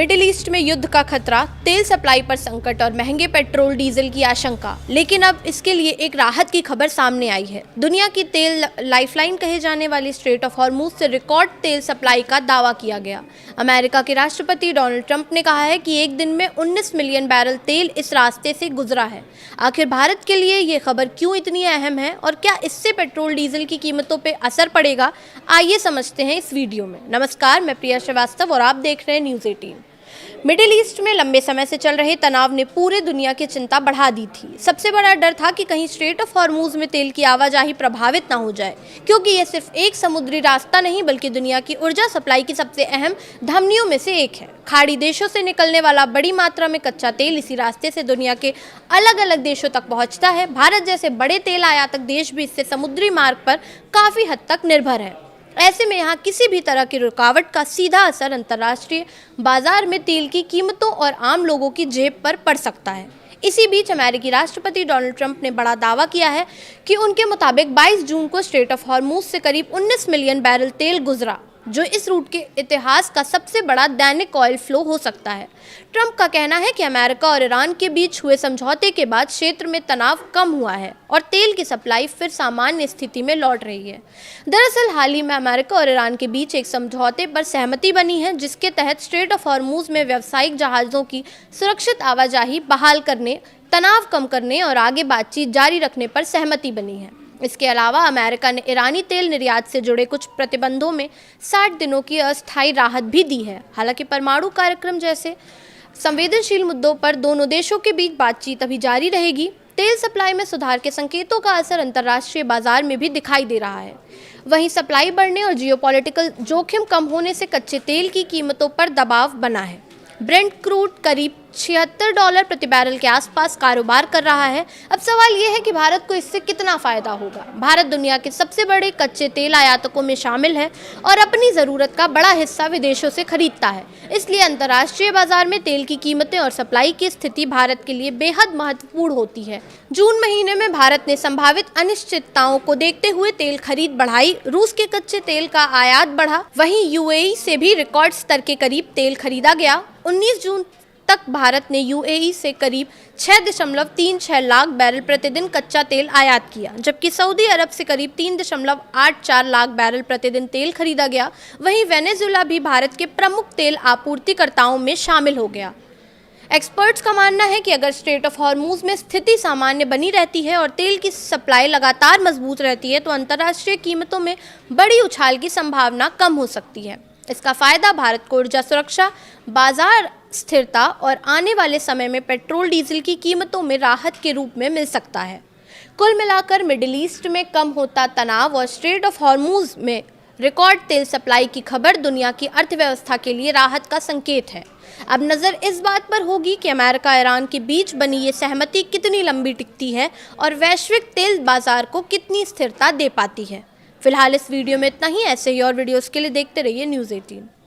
Middle east में युद्ध का खतरा, तेल सप्लाई पर संकट और महंगे पेट्रोल डीजल की आशंका। लेकिन अब इसके लिए एक राहत की खबर सामने आई है। दुनिया की तेल लाइफलाइन कहे जाने वाली स्ट्रेट ऑफ हॉर्मुज से रिकॉर्ड तेल सप्लाई का दावा किया गया। अमेरिका के राष्ट्रपति डोनाल्ड ट्रंप ने कहा है कि एक दिन में 19 मिलियन बैरल तेल इस रास्ते से गुजरा है। आखिर भारत के लिए ये खबर क्यों इतनी अहम है और क्या इससे पेट्रोल डीजल की कीमतों पर असर पड़ेगा, आइए समझते हैं इस वीडियो में। नमस्कार, मैं प्रिया श्रीवास्तव और आप देख रहे हैं न्यूज़ 18। मिडिल ईस्ट में लंबे समय से चल रहे तनाव ने पूरे दुनिया की चिंता बढ़ा दी थी। सबसे बड़ा डर था कि कहीं स्ट्रेट ऑफ हॉर्मुज में तेल की आवाजाही प्रभावित ना हो जाए, क्योंकि यह सिर्फ एक समुद्री रास्ता नहीं बल्कि दुनिया की ऊर्जा सप्लाई की सबसे अहम धमनियों में से एक है। खाड़ी देशों से निकलने वाला बड़ी मात्रा में कच्चा तेल इसी रास्ते से दुनिया के अलग अलग देशों तक पहुंचता है। भारत जैसे बड़े तेल आयातक देश भी इससे समुद्री मार्ग पर काफी हद तक निर्भर है। ऐसे में यहाँ किसी भी तरह की रुकावट का सीधा असर अंतर्राष्ट्रीय बाजार में तेल की कीमतों और आम लोगों की जेब पर पड़ सकता है। इसी बीच अमेरिकी राष्ट्रपति डोनाल्ड ट्रंप ने बड़ा दावा किया है कि उनके मुताबिक 22 जून को स्ट्रेट ऑफ हॉर्मुज से करीब 19 मिलियन बैरल तेल गुजरा, जो इस रूट के इतिहास का सबसे बड़ा दैनिक ऑयल फ्लो हो सकता है। ट्रंप का कहना है कि अमेरिका और ईरान के बीच हुए समझौते के बाद क्षेत्र में तनाव कम हुआ है और तेल की सप्लाई फिर सामान्य स्थिति में लौट रही है। दरअसल हाल ही में अमेरिका और ईरान के बीच एक समझौते पर सहमति बनी है, जिसके तहत स्ट्रेट ऑफ हॉर्मुज में व्यावसायिक जहाज़ों की सुरक्षित आवाजाही बहाल करने, तनाव कम करने और आगे बातचीत जारी रखने पर सहमति बनी है। इसके अलावा अमेरिका ने ईरानी तेल निर्यात से जुड़े कुछ प्रतिबंधों में 60 दिनों की अस्थायी राहत भी दी है। हालांकि परमाणु कार्यक्रम जैसे संवेदनशील मुद्दों पर दोनों देशों के बीच बातचीत अभी जारी रहेगी। तेल सप्लाई में सुधार के संकेतों का असर अंतर्राष्ट्रीय बाजार में भी दिखाई दे रहा है। वहीं सप्लाई बढ़ने और जियोपॉलिटिकल जोखिम कम होने से कच्चे तेल की कीमतों पर दबाव बना है। ब्रेंट क्रूड करीब $76 प्रति बैरल के आसपास कारोबार कर रहा है। अब सवाल यह है कि भारत को इससे कितना फायदा होगा। भारत दुनिया के सबसे बड़े कच्चे तेल आयातकों में शामिल है और अपनी ज़रूरत का बड़ा हिस्सा विदेशों से खरीदता है। इसलिए अंतर्राष्ट्रीय बाजार में तेल की कीमतें और सप्लाई की स्थिति भारत के लिए बेहद महत्वपूर्ण होती है। जून महीने में भारत ने संभावित अनिश्चितताओं को देखते हुए तेल खरीद बढ़ाई। रूस के कच्चे तेल का आयात बढ़ा। वहीं यूएई से भी रिकॉर्ड स्तर के करीब तेल खरीदा गया। 19 जून तक भारत ने यूएई से करीब 6.36 लाख बैरल प्रतिदिन कच्चा तेल आयात किया, जबकि सऊदी अरब से करीब 3.84 लाख बैरल प्रतिदिन तेल खरीदा गया। वहीं वेनेजुएला भी भारत के प्रमुख तेल आपूर्तिकर्ताओं में शामिल हो गया। एक्सपर्ट्स का मानना है कि अगर स्ट्रेट ऑफ हॉर्मुज में स्थिति सामान्य बनी रहती है और तेल की सप्लाई लगातार मजबूत रहती है, तो अंतर्राष्ट्रीय कीमतों में बड़ी उछाल की संभावना कम हो सकती है। इसका फायदा भारत को ऊर्जा सुरक्षा, बाजार स्थिरता और आने वाले समय में पेट्रोल डीजल की कीमतों में राहत के रूप में मिल सकता है। कुल मिलाकर मिडिल ईस्ट में कम होता तनाव और स्ट्रेट ऑफ हॉर्मुज में रिकॉर्ड तेल सप्लाई की खबर दुनिया की अर्थव्यवस्था के लिए राहत का संकेत है। अब नज़र इस बात पर होगी कि अमेरिका ईरान के बीच बनी ये सहमति कितनी लंबी टिकती है और वैश्विक तेल बाजार को कितनी स्थिरता दे पाती है। फिलहाल इस वीडियो में इतना ही। ऐसे ही और वीडियोस के लिए देखते रहिए न्यूज़ 18।